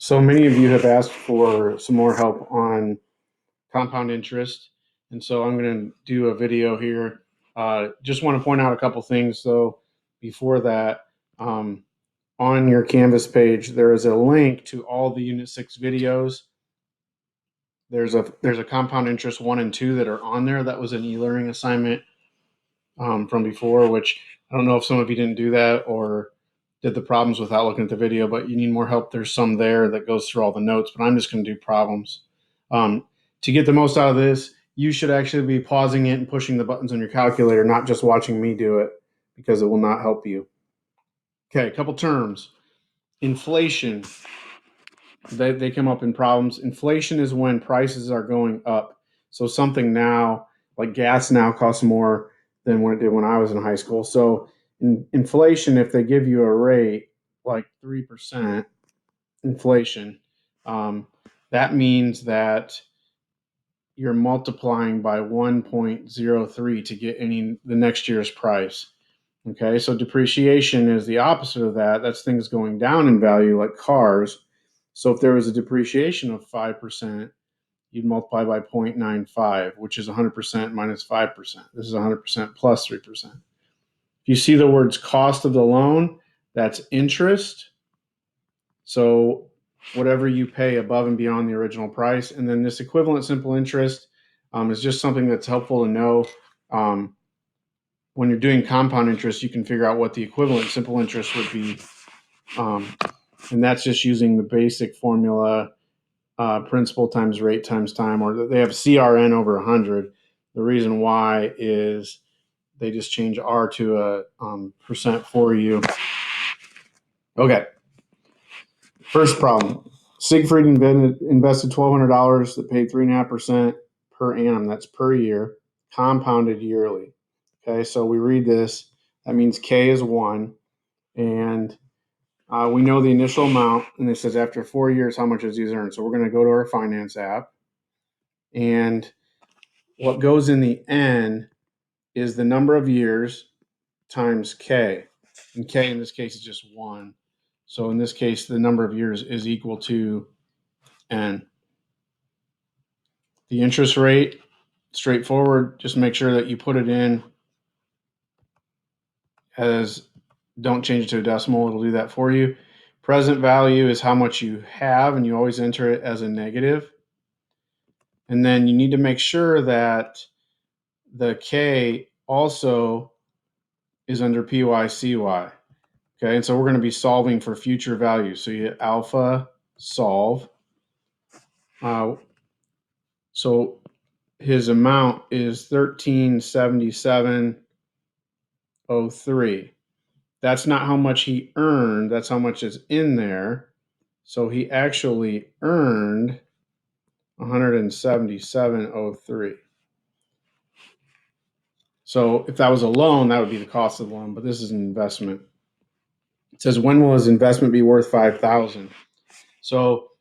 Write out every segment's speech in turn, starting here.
So many of you have asked for some more help on compound interest, and so I'm going to do a video here. Just want to point out a couple things, though. Before that, um, on your Canvas page, there is a link to all the Unit 6 videos. There's a compound interest 1 and 2 that are on there. That was an e-learning assignment from before, which I don't know if some of you didn't do that or did the problems without looking at the video, but you need more help. There's some there that goes through all the notes, but I'm just going to do problems. To get the most out of this, you should actually be pausing it and pushing the buttons on your calculator, not just watching me do it, because it will not help you. Okay, a couple terms. Inflation, they come up in problems. Inflation is when prices are going up. So something now, like gas now costs more than what it did when I was in high school. So inflation, if they give you a rate like 3% inflation, um, that means that you're multiplying by 1.03 to get the next year's price. Okay, so depreciation is the opposite of that. That's things going down in value, like cars. So if there was a depreciation of 5%, you'd multiply by 0.95, which is 100% minus 5%. This is 100% plus 3%. If you see the words cost of the loan, that's interest. So whatever you pay above and beyond the original price. And then this equivalent simple interest is just something that's helpful to know. When you're doing compound interest, you can figure out what the equivalent simple interest would be. And that's just using the basic formula, principal times rate times time, or they have CRN over 100. The reason why is they just change R to a percent for you. Okay. First problem. Siegfried invested $1,200 that paid 3.5% per annum. That's per year, compounded yearly. Okay, so we read this. That means K is 1. And we know the initial amount. And it says after 4 years, how much has he earned? So we're going to go to our finance app. And what goes in the N is the number of years times K. And K in this case is just 1. So in this case, the number of years is equal to N. The interest rate, straightforward. Just make sure that you put it in as, don't change it to a decimal. It'll do that for you. Present value is how much you have, and you always enter it as a negative. And then you need to make sure that the K also is under PYCY. Okay, and so we're going to be solving for future values. So you hit alpha solve. So his amount is 1377.03. That's not how much he earned. That's how much is in there. So he actually earned 177.03. So if that was a loan, that would be the cost of the loan, but this is an investment. It says, when will his investment be worth 5,000? So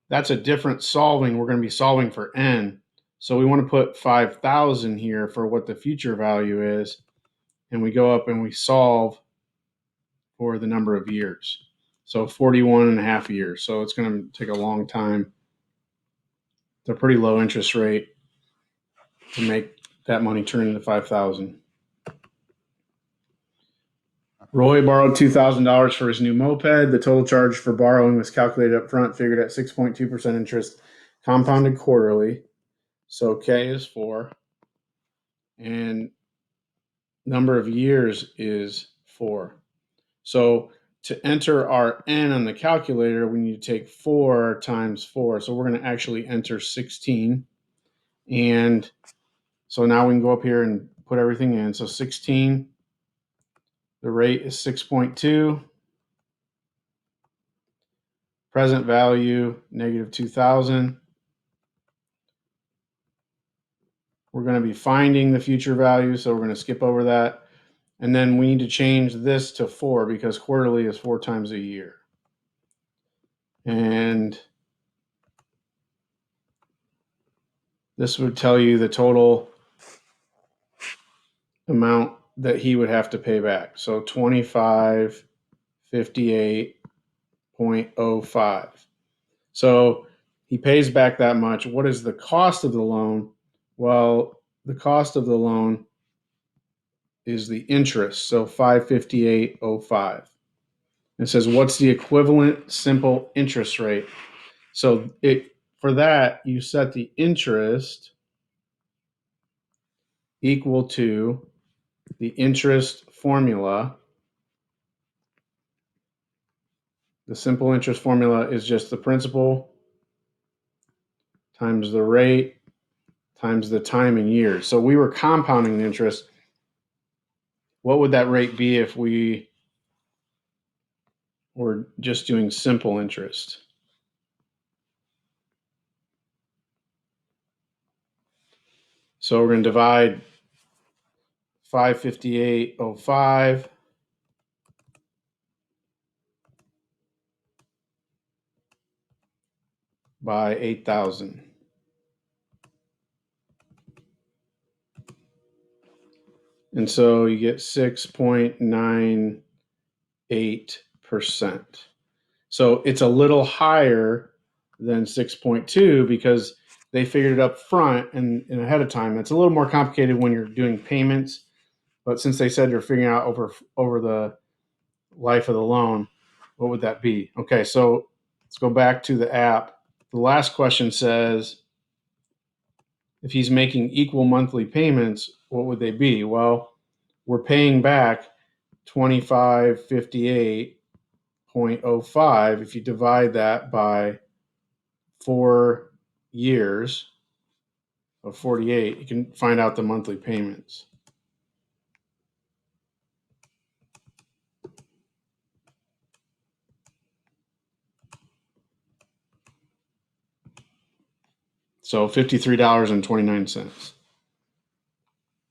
that's a different solving. We're going to be solving for N. So we want to put 5,000 here for what the future value is. And we go up and we solve for the number of years. So 41 and a half years. So it's going to take a long time. It's a pretty low interest rate to make that money turn into 5,000. Roy borrowed $2,000 for his new moped. The total charge for borrowing was calculated up front, figured at 6.2% interest, compounded quarterly. So K is 4. And number of years is 4. So to enter our N on the calculator, we need to take 4 times 4. So we're going to actually enter 16. And so now we can go up here and put everything in. So 16, the rate is 6.2. Present value, negative 2,000. We're going to be finding the future value, so we're going to skip over that. And then we need to change this to 4 because quarterly is 4 times a year. And this would tell you the total amount that he would have to pay back. So 2558.05. So he pays back that much. What is the cost of the loan? Well, the cost of the loan is the interest. So 558.05. It says, what's the equivalent simple interest rate? So for that, you set the interest equal to the interest formula. The simple interest formula is just the principal times the rate times the time in years. So we were compounding the interest. What would that rate be if we were just doing simple interest? So we're going to divide 558.05 by 8,000. And so you get 6.98%. So it's a little higher than 6.2 because they figured it up front and ahead of time. It's a little more complicated when you're doing payments, but since they said you're figuring out over the life of the loan, what would that be? Okay, so let's go back to the app. The last question says, if he's making equal monthly payments, what would they be? Well, we're paying back 2558.05. If you divide that by 4 years of 48, you can find out the monthly payments. So $53.29.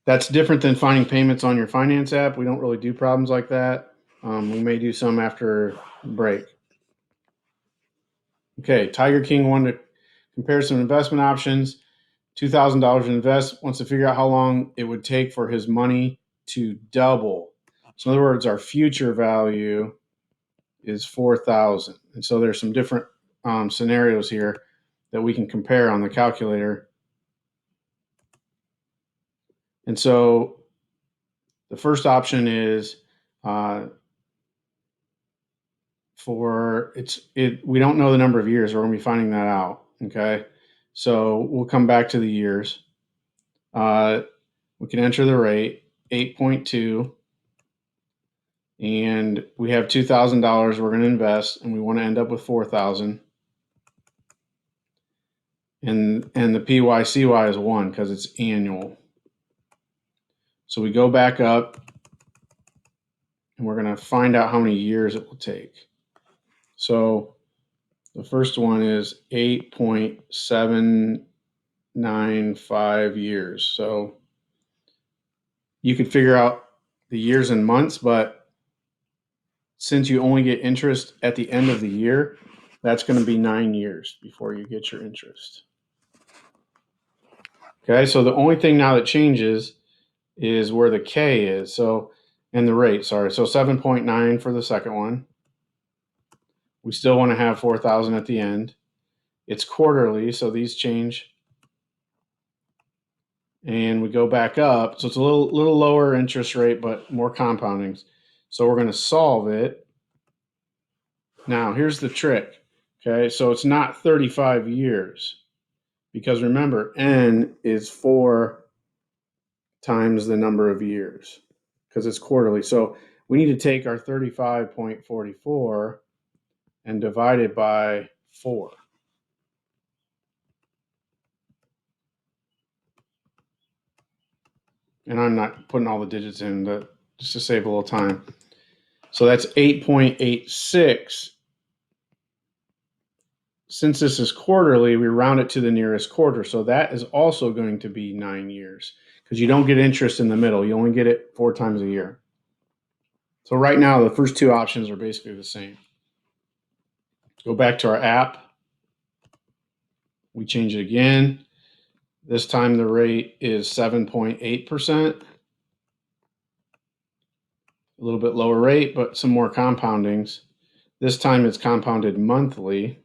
That's different than finding payments on your finance app. We don't really do problems like that. We may do some after break. Okay, Tiger King wanted to compare some investment options. $2,000 to invest, wants to figure out how long it would take for his money to double. So in other words, our future value is 4,000. And so there's some different scenarios here that we can compare on the calculator. And so the first option is we don't know the number of years. We're going to be finding that out. Okay. So we'll come back to the years. We can enter the rate 8.2, and we have $2,000 we're going to invest, and we want to end up with 4,000. And the PYCY is 1 because it's annual. So we go back up, and we're going to find out how many years it will take. So the first one is 8.795 years. So you could figure out the years and months, but since you only get interest at the end of the year, that's going to be 9 years before you get your interest. Okay, so the only thing now that changes is where the K is. So, and the rate, sorry. So 7.9 for the second one. We still want to have 4,000 at the end. It's quarterly, so these change. And we go back up. So it's a little lower interest rate, but more compoundings. So we're going to solve it. Now, here's the trick. Okay, so it's not 35 years because remember, N is 4 times the number of years because it's quarterly. So we need to take our 35.44 and divide it by 4. And I'm not putting all the digits in just to save a little time. So that's 8.86. Since this is quarterly, we round it to the nearest quarter. So that is also going to be 9 years because you don't get interest in the middle. You only get it 4 times a year. So right now, the first two options are basically the same. Go back to our app. We change it again. This time the rate is 7.8%. A little bit lower rate, but some more compoundings. This time it's compounded monthly.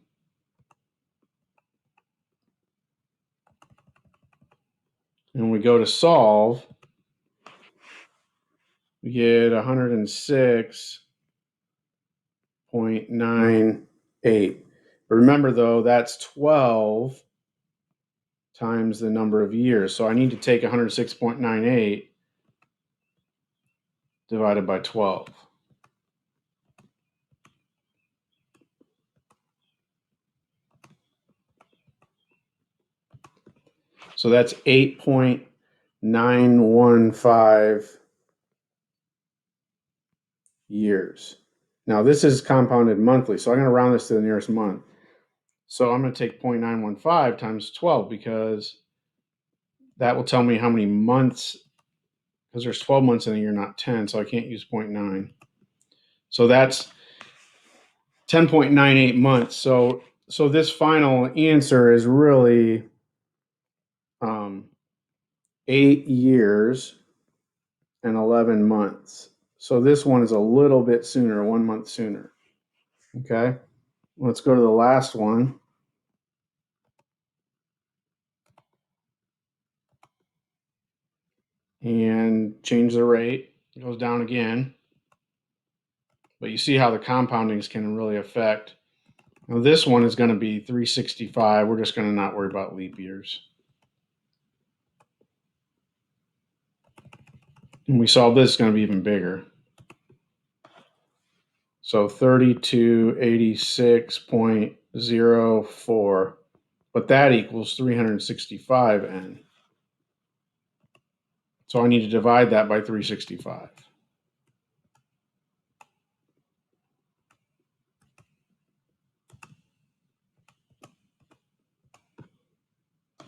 and we go to solve, we get 106.98. But remember, though, that's 12 times the number of years. So I need to take 106.98 divided by 12. So that's 8.915 years. Now this is compounded monthly, so I'm going to round this to the nearest month. So I'm going to take 0.915 times 12 because that will tell me how many months, because there's 12 months in a year, not 10, so I can't use 0.9. So that's 10.98 months. So this final answer is really 8 years and 11 months. So this one is a little bit sooner, 1 month sooner. Okay, let's go to the last one. And change the rate. It goes down again. But you see how the compoundings can really affect. Now this one is going to be 365. We're just going to not worry about leap years. And we solve this, it's going to be even bigger. So 3286.04. But that equals 365n. So I need to divide that by 365.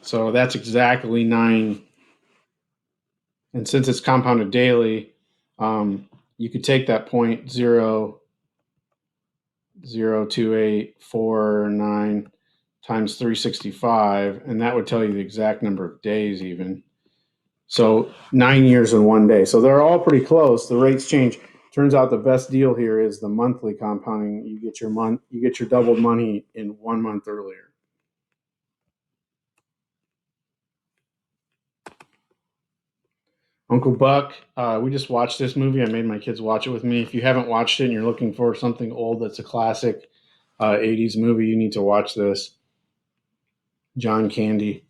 So that's exactly 9. And since it's compounded daily, you could take that 0.02849 times 365, and that would tell you the exact number of days even. So 9 years and 1 day. So they're all pretty close. The rates change. Turns out the best deal here is the monthly compounding. You get your doubled money in 1 month earlier. Uncle Buck, we just watched this movie. I made my kids watch it with me. If you haven't watched it and you're looking for something old that's a classic 80s movie, you need to watch this. John Candy.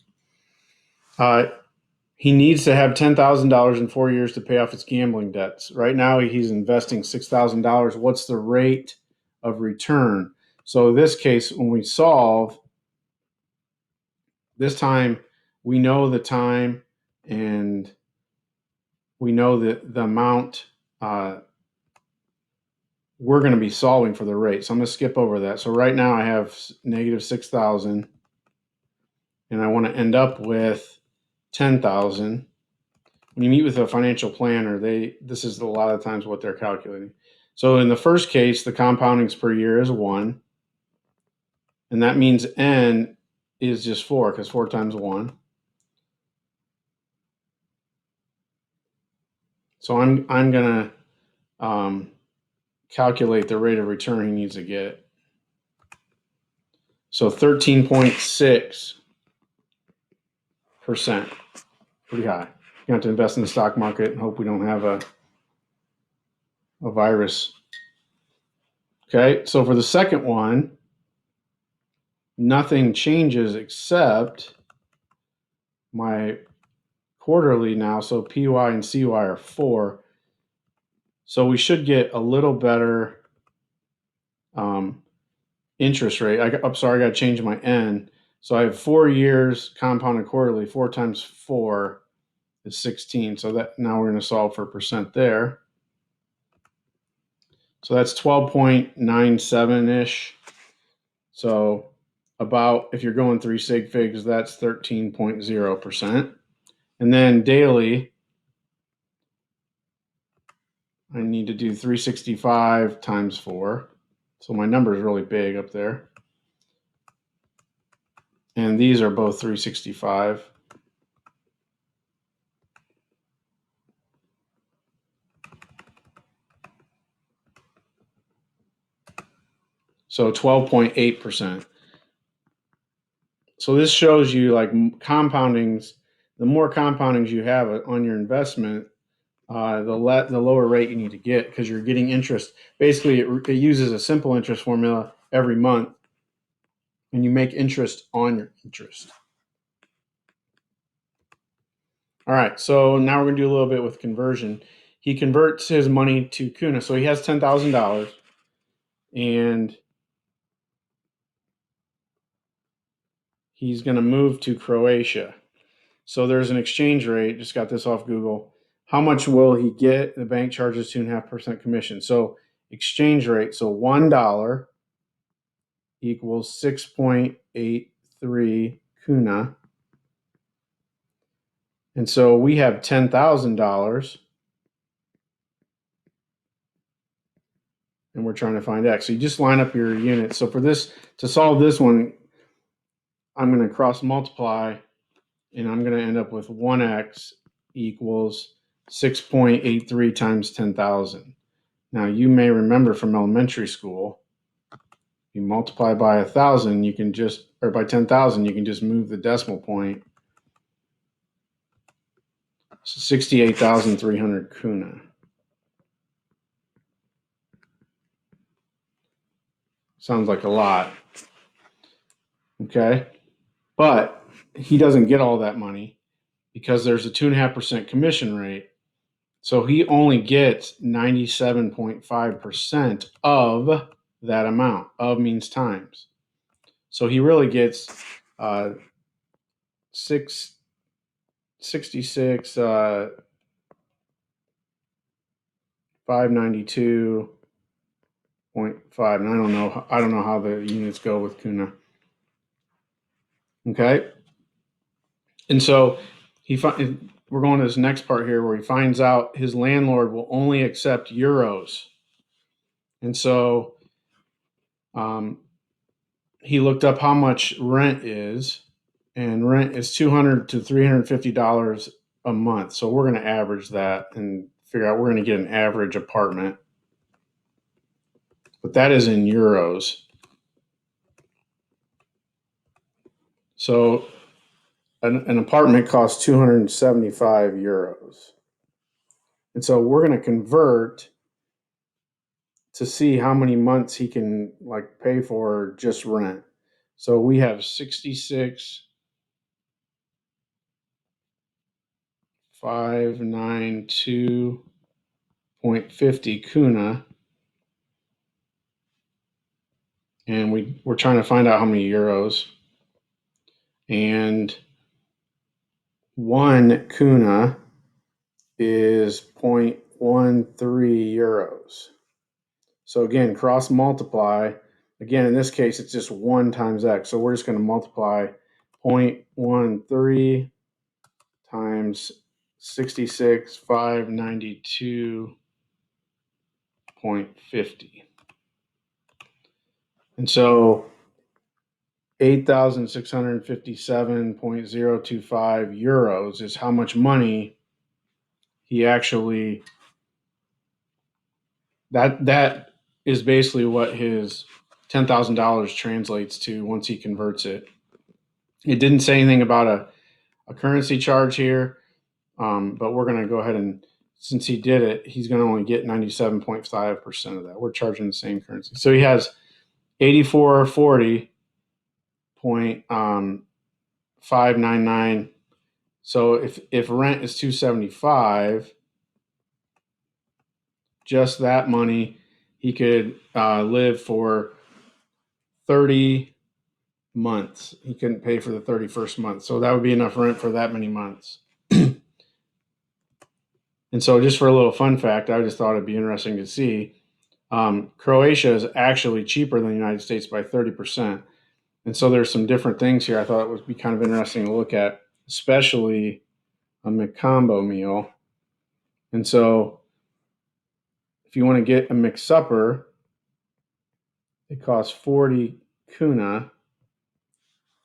He needs to have $10,000 in 4 years to pay off his gambling debts. Right now, he's investing $6,000. What's the rate of return? So, in this case, when we solve, this time we know the time and we know the amount we're going to be solving for the rate. So, I'm going to skip over that. So, right now, I have negative 6,000 and I want to end up with 10,000. When you meet with a financial planner, this is a lot of times what they're calculating. So in the first case, the compoundings per year is 1. And that means n is just 4 because 4 times 1. So I'm going to calculate the rate of return he needs to get. So 13.6%. Pretty high. You have to invest in the stock market and hope we don't have a virus. Okay, so for the second one, nothing changes except my quarterly now. So PY and CY are 4. So we should get a little better interest rate. I'm sorry, I got to change my N. So I have 4 years compounded quarterly. 4 times 4 is 16. So that now we're going to solve for percent there. So that's 12.97-ish. So about, if you're going 3 sig figs, that's 13.0%. And then daily, I need to do 365 times 4. So my number is really big up there. And these are both 365. So 12.8%. So this shows you like compoundings, the more compoundings you have on your investment, the lower rate you need to get, because you're getting interest. Basically, it uses a simple interest formula every month, and you make interest on your interest. All right, so now we're going to do a little bit with conversion. He converts his money to kuna. So he has $10,000, and he's going to move to Croatia. So there's an exchange rate. Just got this off Google. How much will he get? The bank charges 2.5% commission. So exchange rate. So $1 equals 6.83 kuna. And so we have $10,000, and we're trying to find X. So you just line up your units. So for this, to solve this one, I'm going to cross multiply, and I'm going to end up with 1X equals 6.83 times 10,000. Now, you may remember from elementary school, you multiply by 1,000, you can just, or by 10,000, you can just move the decimal point. So 68,300 kuna. Sounds like a lot. Okay. But he doesn't get all that money because there's a 2.5% commission rate. So he only gets 97.5% of that amount. Of means times. So he really gets 66, 592.5. And I don't know how the units go with kuna. Okay. And so we're going to this next part here where he finds out his landlord will only accept euros. And so he looked up how much rent is, and rent is $200 to $350 a month. So we're going to average that and figure out we're going to get an average apartment. But that is in euros. So an apartment costs 275 euros. And so we're going to convert to see how many months he can pay for just rent. So we have 66,592.50 kuna, and we're trying to find out how many euros. And 1 kuna is 0.13 euros. So again, cross multiply. Again, in this case, it's just 1 times X. So we're just going to multiply 0.13 times 66,592.50. And so 8,657.025 euros is how much money he actually, that is basically what his $10,000 translates to once he converts it. It didn't say anything about a currency charge here, but we're going to go ahead and, since he did it, he's going to only get 97.5% of that. We're charging the same currency. So he has 8440.599. So if rent is 275, just that money, he could live for 30 months. He couldn't pay for the 31st month. So that would be enough rent for that many months. And so just for a little fun fact, I just thought it'd be interesting to see. Croatia is actually cheaper than the United States by 30%. And so there's some different things here I thought it would be kind of interesting to look at, especially a McCombo meal. And so if you want to get a McSupper, it costs 40 kuna.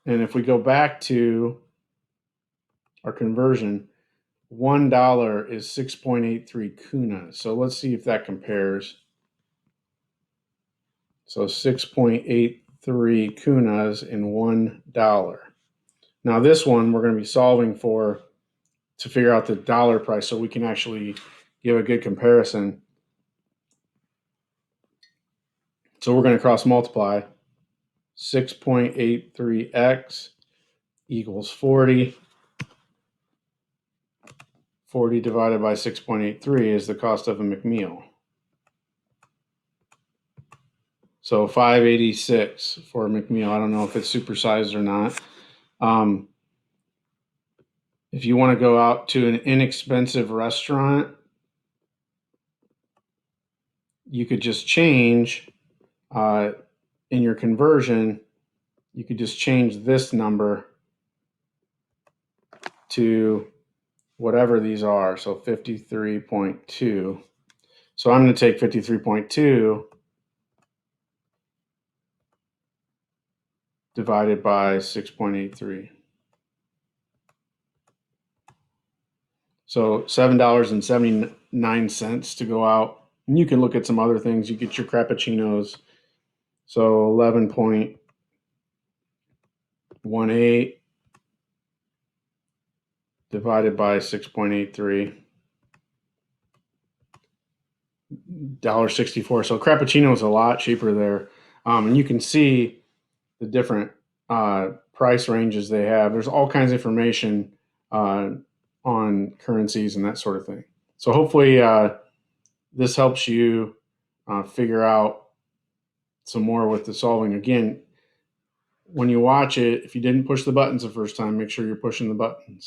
And if we go back to our conversion, $1 is 6.83 kuna. So let's see if that compares. So 6.83 kunas in $1. Now this one we're going to be solving for to figure out the dollar price so we can actually give a good comparison. So we're going to cross multiply. 6.83x equals 40. 40 divided by 6.83 is the cost of a McMeal. So 586 for a McMeal. I don't know if it's supersized or not. If you want to go out to an inexpensive restaurant, you could just change in your conversion. You could just change this number to whatever these are. So 53.2. So I'm going to take 53.2 divided by 6.83. So $7.79 to go out. And you can look at some other things. You get your Crappuccinos. So 11.18 divided by 6.83. $1.64. So Crappuccino is a lot cheaper there. And you can see the different price ranges they have. There's all kinds of information on currencies and that sort of thing. So hopefully this helps you figure out some more with the solving. Again, when you watch it, if you didn't push the buttons the first time, make sure you're pushing the buttons.